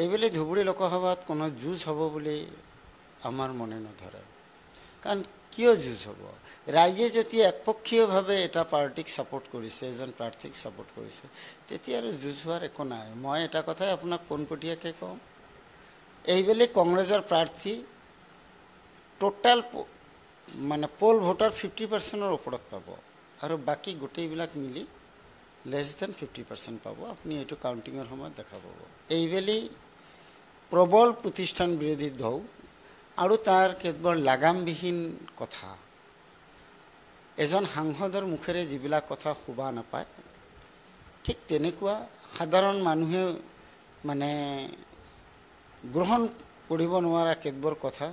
এইবেলি ধুবুৰী লোকসভাত কোনো যুঁজ হ'ব বুলি আমাৰ মনে নধৰে। কাৰণ কিয় যুঁজ হ'ব? ৰাইজে যেতিয়া একপক্ষীয়ভাৱে এটা পাৰ্টিক ছাপোৰ্ট কৰিছে, এজন প্ৰাৰ্থীক ছাপোৰ্ট কৰিছে, তেতিয়া আৰু যুঁজ হোৱাৰ একো নাই। মই এটা কথাই আপোনাক পোনপটীয়াকৈ কওঁ, এইবেলি কংগ্ৰেছৰ প্ৰাৰ্থী টোটেল মানে পোল ভোটাৰ 50%-ৰ ওপৰত পাব, আৰু বাকী গোটেইবিলাক মিলি লেছ দেন 50% পাব। আপুনি এইটো কাউণ্টিঙৰ সময়ত দেখা পাব। এইবেলি প্ৰবল প্ৰতিষ্ঠান বিৰোধী ঢৌ আৰু তাৰ কেৱল লাগামবিহীন কথা, এজন সাংসদৰ মুখেৰে যিবিলাক কথা শোভা নাপায়, ঠিক তেনেকুৱা সাধাৰণ মানুহে মানে গ্ৰহণ কৰিব নোৱাৰা কেতবোৰ কথা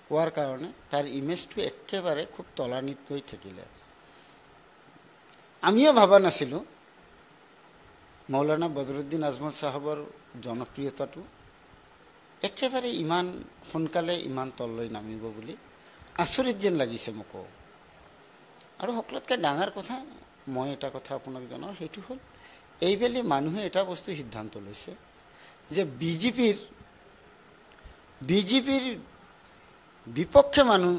কোৱাৰ কাৰণে তাৰ ইমেজটো একেবাৰে খুব তলানিত গৈ থাকিলে। আমিও ভবা নাছিলোঁ মৌলানা বদৰুদ্দিন আজমল চাহাবৰ জনপ্ৰিয়তাটো একেবাৰে ইমান সোনকালে ইমান তললৈ নামিব বুলি। আচৰিত যেন লাগিছে মোকো। আৰু সকলোতকৈ ডাঙৰ কথা, মই এটা কথা আপোনাক জনাওঁ, সেইটো হ'ল এইবেলি মানুহে এটা বস্তু সিদ্ধান্ত লৈছে যে বিজেপিৰ বিপক্ষে মানুহ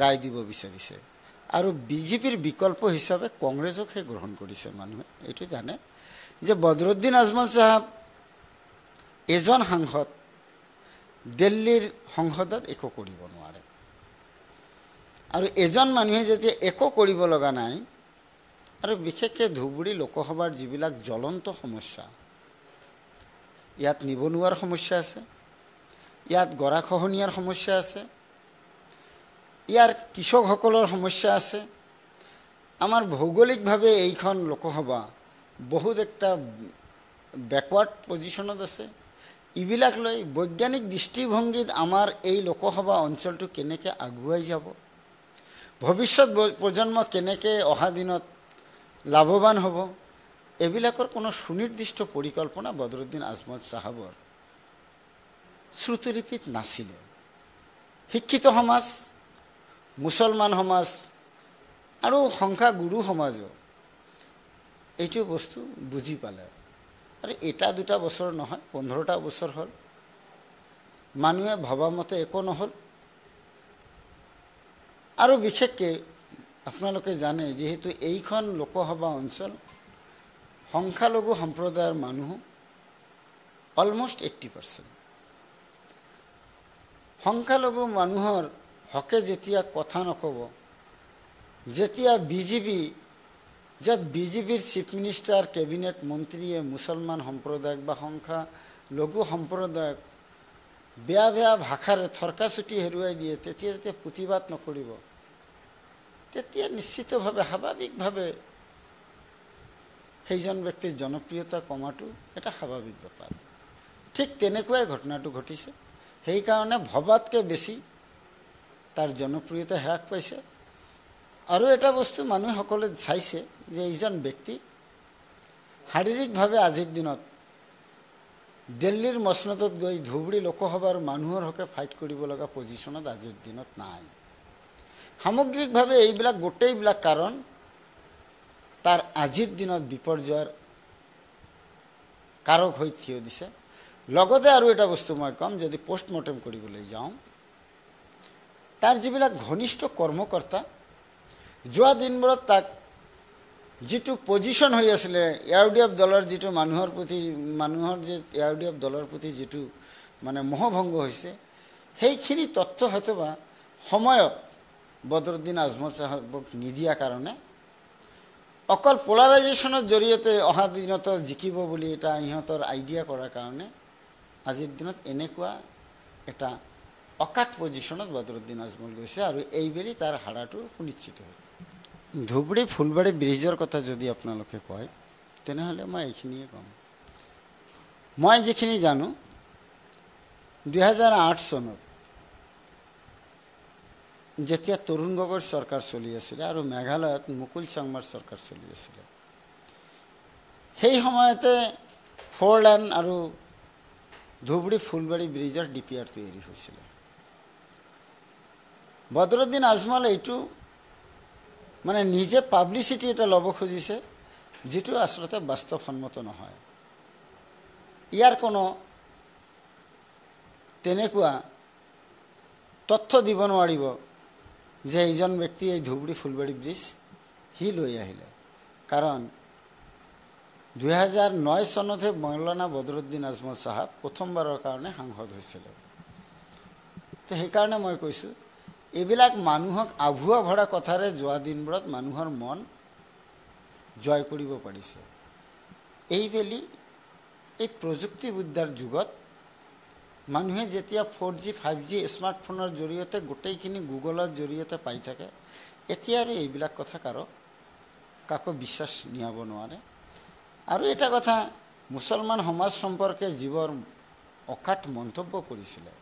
ৰায় দিব বিচাৰিছে, আৰু বিজেপিৰ বিকল্প হিচাপে কংগ্ৰেছকহে গ্ৰহণ কৰিছে মানুহে। এইটো জানে যে বদৰুদ্দিন আজমল চাহাব এজন সাংসদ দিল্লীৰ সংসদত একো কৰিব নোৱাৰে, আৰু এজন মানুহে যেতিয়া একো কৰিব লগা নাই, আৰু বিশেষকৈ ধুবুৰী লোকসভাৰ যিবিলাক জ্বলন্ত সমস্যা, ইয়াত নিবনুৱাৰ সমস্যা আছে, ইয়াত গৰাখহনীয়াৰ সমস্যা আছে, ইয়াৰ কৃষকসকলৰ সমস্যা আছে। আমাৰ ভৌগোলিকভাৱে এইখন লোকসভা বহুত একটা বেকৱাৰ্ড পজিশ্যনত আছে। এইবিলাক লৈ বৈজ্ঞানিক দৃষ্টিভংগীত আমাৰ এই লোকসভা অঞ্চলটো কেনেকৈ আগুৱাই যাব, ভৱিষ্যত প্ৰজন্ম কেনেকৈ অহা দিনত লাভৱান হ'ব, এইবিলাকৰ কোনো সুনিৰ্দিষ্ট পৰিকল্পনা বদৰুদ্দিন আজমল চাহাবৰ শ্ৰুতলিপিত নাছিলে। শিক্ষিত সমাজ, মুছলমান সমাজ আৰু সংখ্যাগুৰু সমাজো এইটো বস্তু বুজি পালে। আৰু এটা দুটা বছৰ নহয়, 15টা বছৰ হ'ল, মানুহে ভবামতে একো নহ'ল। আৰু বিশেষকৈ আপোনালোকে জানে, যিহেতু এইখন লোকসভা অঞ্চল সংখ্যালঘু সম্প্ৰদায়ৰ মানুহ অলমষ্ট 80%। সংখ্যালঘু মানুহৰ হকে যেতিয়া কথা নক'ব, যেতিয়া য'ত বিজেপিৰ চিফ মিনিষ্টাৰ, কেবিনেট মন্ত্ৰীয়ে মুছলমান সম্প্ৰদায়ক বা সংখ্যালঘু সম্প্ৰদায়ক বেয়া বেয়া ভাষাৰে থৰকাচুটি হেৰুৱাই দিয়ে, তেতিয়া যেতিয়া প্ৰতিবাদ নকৰিব, তেতিয়া নিশ্চিতভাৱে স্বাভাৱিকভাৱে সেইজন ব্যক্তিৰ জনপ্ৰিয়তা কমাটো এটা স্বাভাৱিক ব্যাপাৰ। ঠিক তেনেকুৱাই ঘটনাটো ঘটিছে। সেইকাৰণে ভবাতকৈ বেছি তাৰ জনপ্ৰিয়তা হ্ৰাস পাইছে। আৰু এটা বস্তু মানুহে সকলোৱে চাইছে যে এইজন ব্যক্তি শাৰীৰিকভাৱে আজিৰ দিনত দিল্লীৰ মছনদত গৈ ধুবুৰী লোকসভাৰ মানুহৰ হকে ফাইট কৰিব লগা পজিশ্যনত আজিৰ দিনত নাই। সামগ্ৰিকভাৱে এইবিলাক গোটেইবিলাক কাৰণ তাৰ আজিৰ দিনত বিপৰ্যয়ৰ কাৰক হৈ থিয় দিছে। লগতে আৰু এটা বস্তু মই ক'ম, যদি পোষ্টমৰ্টেম কৰিবলৈ যাওঁ, তাৰ যিবিলাক ঘনিষ্ঠ কৰ্মকৰ্তা যোৱা দিনবোৰত তাক যিটো পজিশ্যন হৈ আছিলে, ARDF দলৰ যিটো মানুহৰ যে ARDF দলৰ প্ৰতি যিটো মানে মোহভংগ হৈছে, সেইখিনি তথ্য হয়তো বা সময়ত বদৰুদ্দিন আজমল চাহাবক নিদিয়া কাৰণে, অকল পলাৰাইজেশ্যনৰ জৰিয়তে অহা দিনত জিকিব বুলি এটা ইহঁতৰ আইডিয়া কৰাৰ কাৰণে আজিৰ দিনত এনেকুৱা এটা অকাট পজিশ্যনত বদৰুদ্দিন আজমল গৈছে, আৰু এইবেলি তাৰ হাৰাটো সুনিশ্চিত হয়। ধুবুৰী ফুলবাৰী ব্ৰিজৰ কথা যদি আপোনালোকে কয়, তেনেহ'লে মই এইখিনিয়ে ক'ম। মই যিখিনি জানো, 2008 চনত যেতিয়া তৰুণ গগৈৰ চৰকাৰ চলি আছিলে আৰু মেঘালয়ত মুকুল চাংমাৰ চৰকাৰ চলি আছিলে, সেই সময়তে 4 লেন আৰু ধুবুৰী ফুলবাৰী ব্ৰিজৰ DPR তৈয়াৰী হৈছিলে। বদৰুদ্দিন আজমল এইটো মানে নিজে পাব্লিচিটি এটা ল'ব খুজিছে, যিটো আচলতে বাস্তৱসন্মত নহয়। ইয়াৰ কোনো তেনেকুৱা তথ্য দিব নোৱাৰিব যে এইজন ব্যক্তি এই ধুবুৰী ফুলবাৰী ব্ৰিজ সি লৈ আহিলে। কাৰণ 2009 চনতহে মৌলানা বদৰুদ্দিন আজমল চাহাব প্ৰথমবাৰৰ কাৰণে সাংসদ হৈছিলে। তো সেইকাৰণে মই কৈছোঁ, এইবিলাক মানুহক আভুৱা ভৰা কথাৰে যোৱা দিনবোৰত মানুহৰ মন জয় কৰিব পাৰিছে। এইবেলি এই প্ৰযুক্তিবিদ্যাৰ যুগত মানুহে যেতিয়া 4G 5G স্মাৰ্টফোনৰ জৰিয়তে গোটেইখিনি গুগলৰ জৰিয়তে পাই থাকে, এতিয়া আৰু এইবিলাক কথা কাকো বিশ্বাস নিয়াব নোৱাৰে। আৰু এটা কথা, মুছলমান সমাজ সম্পৰ্কে যিবোৰ অকাট মন্তব্য কৰিছিলে,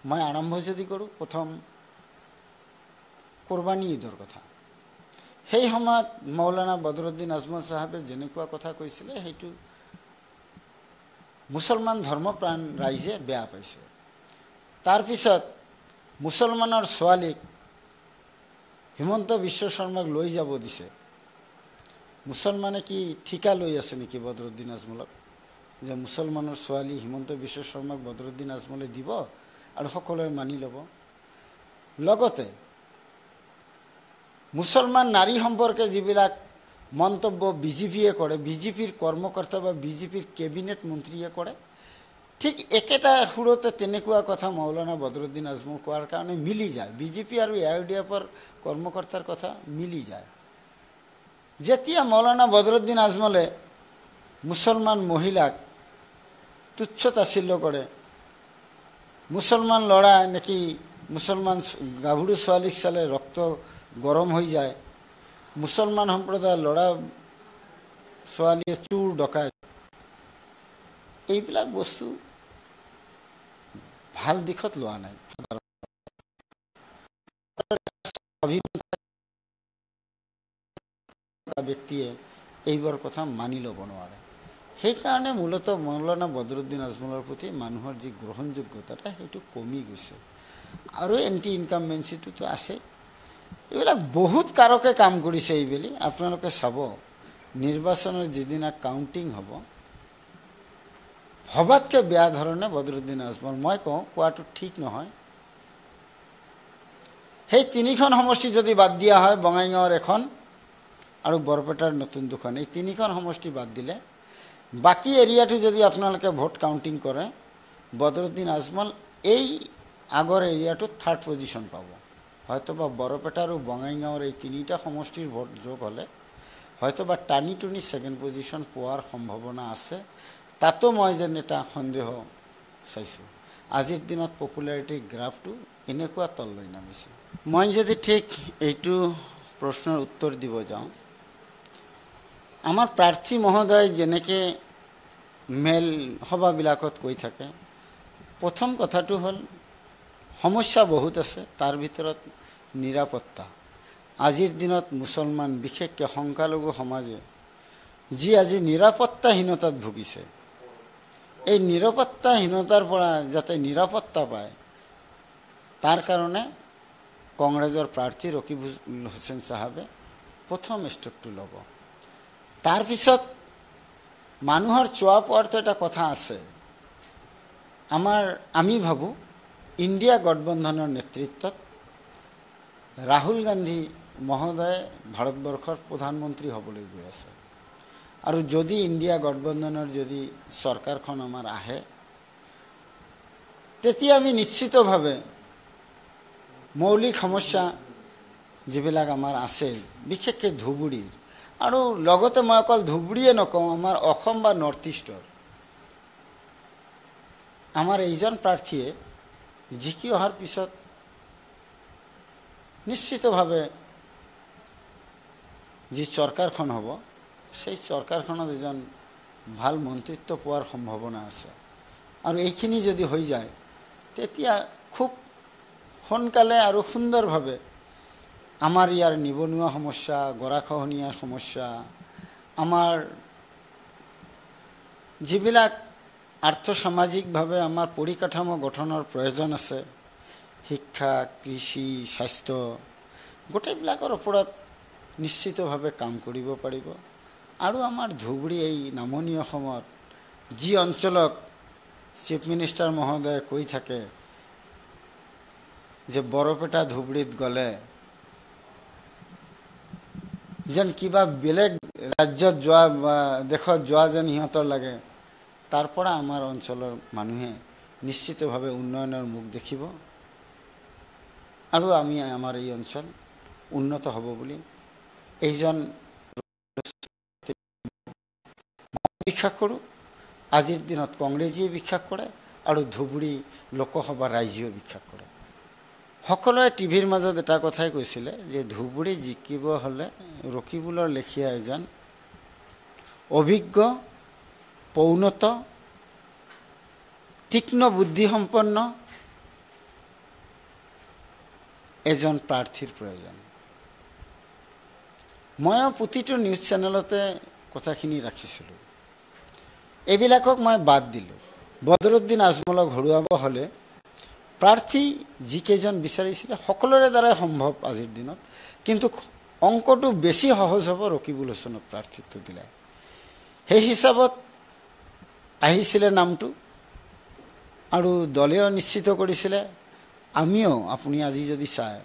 মই আৰম্ভ যদি কৰোঁ, প্ৰথম কোৰবানী ঈদৰ কথা। সেই সময়ত মৌলানা বদৰুদ্দিন আজমল চাহাবে যেনেকুৱা কথা কৈছিলে, সেইটো মুছলমান ধৰ্মপ্ৰাণ ৰাইজে বেয়া পাইছে। তাৰপিছত মুছলমানৰ ছোৱালীক হিমন্ত বিশ্ব শৰ্মাক লৈ যাব দিছে। মুছলমানে কি ঠিকা লৈ আছে নেকি বদৰুদ্দিন আজমলক, যে মুছলমানৰ ছোৱালী হিমন্ত বিশ্ব শৰ্মাক বদৰুদ্দিন আজমলে দিব আৰু সকলোৱে মানি ল'ব? লগতে মুছলমান নাৰী সম্পৰ্কে যিবিলাক মন্তব্য বিজেপিয়ে কৰে, বিজেপিৰ কৰ্মকৰ্তা বা বিজেপিৰ কেবিনেট মন্ত্ৰীয়ে কৰে, ঠিক একেটা সুৰতে তেনেকুৱা কথা মৌলানা বদৰুদ্দিন আজমল কোৱাৰ কাৰণে মিলি যায়। বিজেপি আৰু AIUDFৰ কৰ্মকৰ্তাৰ কথা মিলি যায়। যেতিয়া মৌলানা বদৰুদ্দিন আজমলে মুছলমান মহিলাক তুচ্ছ তাচ্ছিল্য কৰে, মুছলমান ল'ৰা নেকি মুছলমান গাভৰু ছোৱালীক চালে ৰক্ত গৰম হৈ যায়, মুছলমান সম্প্ৰদায়ৰ ল'ৰা ছোৱালীয়ে চোৰ ডকায়, এইবিলাক বস্তু ভাল দিশত লোৱা নাই। ব্যক্তিয়ে এইবোৰ কথা মানি ল'ব নোৱাৰে। সেইকাৰণে মূলতঃ মৌলানা বদৰুদ্দিন আজমলৰ প্ৰতি মানুহৰ যি গ্ৰহণযোগ্যতা সেইটো কমি গৈছে। আৰু এণ্টি ইনকামবেঞ্চিটোতো আছে। এইবিলাক বহুত কাৰকে কাম কৰিছে। এইবেলি আপোনালোকে চাব, নিৰ্বাচনৰ যিদিনা কাউণ্টিং হ'ব, ভবাতকৈ বেয়া ধৰণে বদৰুদ্দিন আজমল, মই কওঁ কোৱাটো ঠিক নহয়, সেই 3খন সমষ্টি যদি বাদ দিয়া হয়, বঙাইগাঁৱৰ এখন আৰু বৰপেটাৰ নতুন 2খন, এই 3খন সমষ্টি বাদ দিলে বাকী এৰিয়াটো যদি আপোনালোকে ভোট কাউণ্টিং কৰে, বদৰুদ্দিন আজমল এই আগৰ এৰিয়াটোত 3rd পজিশ্যন পাব। হয়তোবা বৰপেটা আৰু বঙাইগাঁৱৰ এই 3টা সমষ্টিৰ ভোট যোগ হ'লে হয়তোবা টানি টুনি 2nd পজিশ্যন পোৱাৰ সম্ভাৱনা আছে। তাতো মই যেন এটা সন্দেহ চাইছোঁ। আজিৰ দিনত পপুলাৰিটিৰ গ্ৰাফটো এনেকুৱা তললৈ নামিছে। মই যদি ঠিক এইটো প্ৰশ্নৰ উত্তৰ দিব যাওঁ, আমাৰ প্ৰাৰ্থী মহোদয় যেনেকৈ মেল সভাবিলাকত কৈ থাকে, প্ৰথম কথাটো হ'ল সমস্যা বহুত আছে, তাৰ ভিতৰত নিৰাপত্তা। আজিৰ দিনত মুছলমান, বিশেষকৈ সংখ্যালঘু সমাজে যি আজি নিৰাপত্তাহীনতাত ভুগিছে, এই নিৰাপত্তাহীনতাৰ পৰা যাতে নিৰাপত্তা পায়, তাৰ কাৰণে কংগ্ৰেছৰ প্ৰাৰ্থী ৰকিবুল হুছেইন চাহাবে প্ৰথম ষ্টেপটো ল'ব। তাৰপিছত মানুহৰ চোৱা পোৱাৰতো এটা কথা আছে। আমি ভাবোঁ ইণ্ডিয়া গঠবন্ধনৰ নেতৃত্বত ৰাহুল গান্ধী মহোদয়ে ভাৰতবৰ্ষৰ প্ৰধানমন্ত্ৰী হ'বলৈ গৈ আছে। আৰু যদি ইণ্ডিয়া গঠবন্ধনৰ যদি চৰকাৰখন আমাৰ আহে, তেতিয়া আমি নিশ্চিতভাৱে মৌলিক সমস্যা যিবিলাক আমাৰ আছে, বিশেষকৈ ধুবুৰীৰ, আৰু লগতে মই অকল ধুবুৰীয়ে নকওঁ, আমাৰ অসম বা নৰ্থ ইষ্টৰ আমাৰ এইজন প্ৰাৰ্থীয়ে জিকি অহাৰ পিছত নিশ্চিতভাৱে যি চৰকাৰখন হ'ব, সেই চৰকাৰখনত এজন ভাল মন্ত্ৰিত্ব পোৱাৰ সম্ভাৱনা আছে। আৰু এইখিনি যদি হৈ যায়, তেতিয়া খুব সোনকালে আৰু সুন্দৰভাৱে আমাৰ ইয়াৰ নিবনুৱা সমস্যা, গৰাখহনীয়াৰ সমস্যা, আমাৰ যিবিলাক আৰ্থসামাজিকভাৱে আমাৰ পৰিকাঠামো গঠনৰ প্ৰয়োজন আছে, শিক্ষা, কৃষি, স্বাস্থ্য, গোটেইবিলাকৰ ওপৰত নিশ্চিতভাৱে কাম কৰিব পাৰিব। আৰু আমাৰ ধুবুৰী এই নামনি অসমত যি অঞ্চলক চিফ মিনিষ্টাৰ মহোদয়ে কৈ থাকে যে বৰপেটা ধুবুৰীত গ'লে যেন কিবা বেলেগ ৰাজ্যত যোৱা বা দেশত যোৱা যেন সিহঁতৰ লাগে, তাৰ পৰা আমাৰ অঞ্চলৰ মানুহে নিশ্চিতভাৱে উন্নয়নৰ মুখ দেখিব আৰু আমি আমাৰ এই অঞ্চল উন্নত হ'ব বুলি এইজন বিশ্বাস কৰোঁ। আজিৰ দিনত কংগ্ৰেছীয়ে বিশ্বাস কৰে আৰু ধুবুৰী লোকসভা ৰাইজেও বিশ্বাস কৰে। সকলোৱে টিভিৰ মাজত এটা কথাই কৈছিলে যে ধুবুৰী জিকিব হ'লে ৰকিবুলৰ লেখীয়া এজন অভিজ্ঞ, পৌনত, তীক্ষ্ণ বুদ্ধিসম্পন্ন এজন প্ৰাৰ্থীৰ প্ৰয়োজন। ময়ো প্ৰতিটো নিউজ চেনেলতে কথাখিনি ৰাখিছিলোঁ। এইবিলাকক মই বাদ দিলোঁ। বদৰুদ্দিন আজমলক হৰুৱাব হ'লে প্ৰাৰ্থী যিকেইজন বিচাৰিছিলে সকলোৰে দ্বাৰাই সম্ভৱ আজিৰ দিনত, কিন্তু অংকটো বেছি সহজ হ'ব ৰকিবুল হুছেইনক প্ৰাৰ্থিত্ব দিলে। সেই হিচাপত আহিছিলে নামটো আৰু দলেও নিশ্চিত কৰিছিলে। আমিও, আপুনি আজি যদি চায়,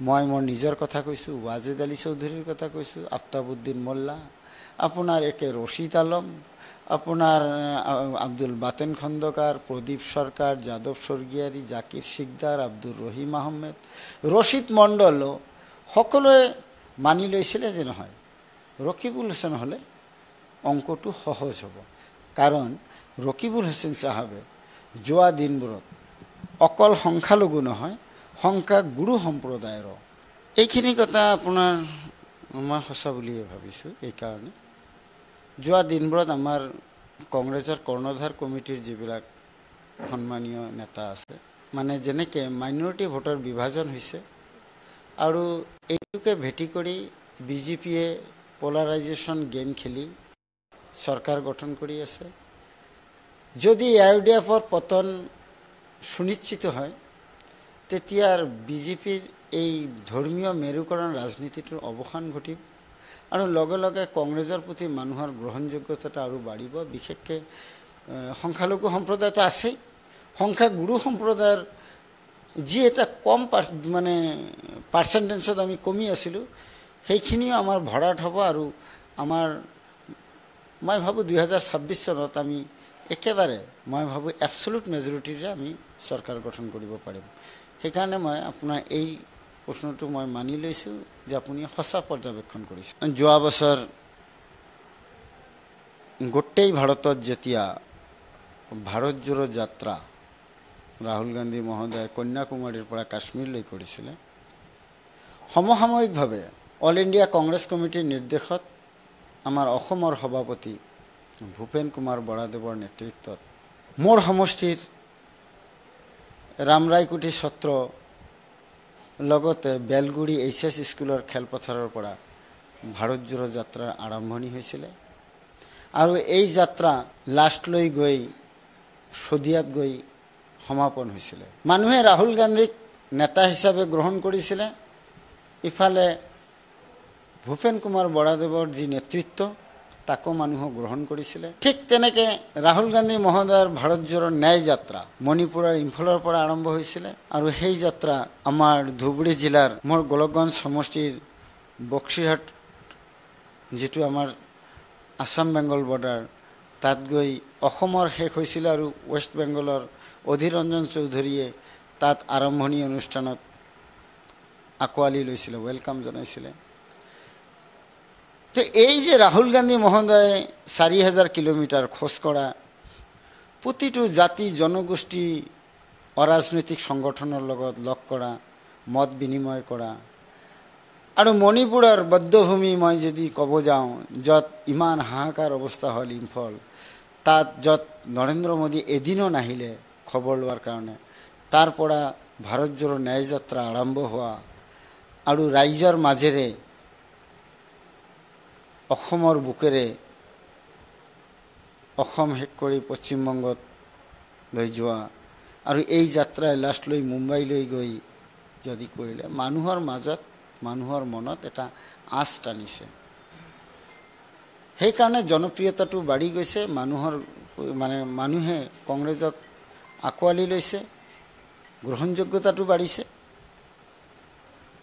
মই মোৰ নিজৰ কথা কৈছোঁ, ৱাজেদ আলী চৌধুৰীৰ কথা কৈছোঁ, আফতাবুদ্দিন মোল্লা, আপোনাৰ একে ৰছিদ আলম, আপোনাৰ আব্দুল বাতেন খন্দকাৰ, প্ৰদীপ সৰকাৰ, যাদৱ স্বৰ্গীয়াৰী, জাকিৰ শিকদাৰ, আব্দুৰ ৰহিম আহমেদ, ৰছিদ মণ্ডল, সকলোৱে মানি লৈছিলে যে নহয়, ৰকিবুল হুছেইন হ'লে অংকটো সহজ হ'ব। কাৰণ ৰকিবুল হুছেইন চাহাবে যোৱা দিনবোৰত অকল সংখ্যালঘু নহয়, সংখ্যাগুৰু সম্প্ৰদায়ৰো। এইখিনি কথা আপোনাৰ মই সঁচা বুলিয়ে ভাবিছোঁ। এইকাৰণে যোৱা দিনবোৰত আমাৰ কংগ্ৰেছৰ কৰ্ণধাৰ কমিটিৰ যিবিলাক সন্মানীয় নেতা আছে, মানে যেনেকৈ মাইনৰিটি ভোটৰ বিভাজন হৈছে আৰু এইটোকে ভেটি কৰি বিজেপিয়ে পলাৰাইজেশ্যন গেম খেলি চৰকাৰ গঠন কৰি আছে। যদি IUDFৰ পতন সুনিশ্চিত হয়, তেতিয়া বিজেপিৰ এই ধৰ্মীয় মেৰুকৰণ ৰাজনীতিটোৰ অৱসান ঘটিব আৰু লগে লগে কংগ্ৰেছৰ প্ৰতি মানুহৰ গ্ৰহণযোগ্যতাটা আৰু বাঢ়িব। বিশেষকৈ সংখ্যালঘু সম্প্ৰদায়টো আছেই, সংখ্যাগুৰু সম্প্ৰদায়ৰ যি এটা কম মানে পাৰ্চেণ্টেজত আমি কমি আছিলোঁ, সেইখিনিও আমাৰ ভৰাট হ'ব আৰু আমাৰ, মই ভাবোঁ 2026 চনত আমি একেবাৰে, মই ভাবোঁ এবছলুট মেজৰিটিৰে আমি চৰকাৰ গঠন কৰিব পাৰিম। সেইকাৰণে মই আপোনাৰ এই প্ৰশ্নটো মই মানি লৈছোঁ যে আপুনি সঁচা পৰ্যবেক্ষণ কৰিছে। যোৱা বছৰ গোটেই ভাৰতত যেতিয়া ভাৰত জোড়ো যাত্ৰা ৰাহুল গান্ধী মহোদয়ে কন্যাকুমাৰীৰ পৰা কাশ্মীৰলৈ কৰিছিলে, সমসাময়িকভাৱে অল ইণ্ডিয়া কংগ্ৰেছ কমিটিৰ নিৰ্দেশত আমাৰ অসমৰ সভাপতি ভূপেন কুমাৰ বৰাদেৱৰ নেতৃত্বত মোৰ সমষ্টিৰ ৰামৰায়কুটি সত্ৰ লগতে বেলগুৰি HS স্কুলৰ খেলপথাৰৰ পৰা ভাৰত জোড়ো যাত্ৰাৰ আৰম্ভণি হৈছিলে আৰু এই যাত্ৰা লাষ্টলৈ গৈ শদিয়াত গৈ সমাপন হৈছিলে। মানুহে ৰাহুল গান্ধীক নেতা হিচাপে গ্ৰহণ কৰিছিলে, ইফালে ভূপেন কুমাৰ বৰাদেৱৰ যি নেতৃত্ব তাকো মানুহে গ্ৰহণ কৰিছিলে। ঠিক তেনেকৈ ৰাহুল গান্ধী মহোদয়ৰ ভাৰত জোড়ো ন্যায় যাত্ৰা মণিপুৰৰ ইম্ফলৰ পৰা আৰম্ভ হৈছিলে আৰু সেই যাত্ৰা আমাৰ ধুবুৰী জিলাৰ মোৰ গোলকগঞ্জ সমষ্টিৰ বক্সিৰহাট, যিটো আমাৰ আসাম বেংগল বৰ্ডাৰ, তাত গৈ অসমৰ শেষ হৈছিলে আৰু ৱেষ্ট বেংগলৰ অধীৰ ৰঞ্জন চৌধুৰীয়ে তাত আৰম্ভণি অনুষ্ঠানত আঁকোৱালি লৈছিলে, ৱেলকাম জনাইছিলে। তো এই যে ৰাহুল গান্ধী মহোদয়ে 4000 কিলোমিটাৰ খোজ কঢ়া, প্ৰতিটো জাতি জনগোষ্ঠী অৰাজনৈতিক সংগঠনৰ লগত লগ কৰা, মত বিনিময় কৰা আৰু মণিপুৰৰ বদ্ধভূমি মই যদি ক'ব যাওঁ, য'ত ইমান হাহাকাৰ অৱস্থা হ'ল ইম্ফল, তাত য'ত নৰেন্দ্ৰ মোদী এদিনো নাহিলে খবৰ লোৱাৰ কাৰণে, তাৰ পৰা ভাৰত জোড়ো ন্যায় যাত্ৰা আৰম্ভ হোৱা আৰু ৰাইজৰ মাজেৰে অসমৰ বুকেৰে অসম শেষ কৰি পশ্চিমবংগত লৈ যোৱা আৰু এই যাত্ৰাই লাষ্ট লৈ মুম্বাইলৈ গৈ যদি কৰিলে, মানুহৰ মাজত, মানুহৰ মনত এটা আঁচ টানিছে। সেইকাৰণে জনপ্ৰিয়তাটো বাঢ়ি গৈছে, মানুহৰ মানে মানুহে কংগ্ৰেছক আঁকোৱালি লৈছে, গ্ৰহণযোগ্যতাটো বাঢ়িছে।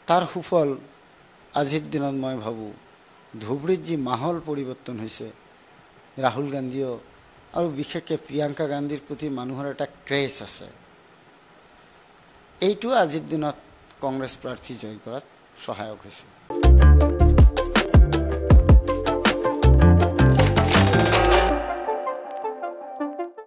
তাৰ সুফল আজিৰ দিনত মই ভাবোঁ ধুবুৰীত যি মাহল পৰিৱৰ্তন হৈছে, ৰাহুল গান্ধীয়েও আৰু বিশেষকৈ প্ৰিয়ংকা গান্ধীৰ প্ৰতি মানুহৰ এটা ক্ৰেজ আছে, এইটো আজিৰ দিনত কংগ্ৰেছ প্ৰাৰ্থী জয় কৰাত সহায়ক হৈছে।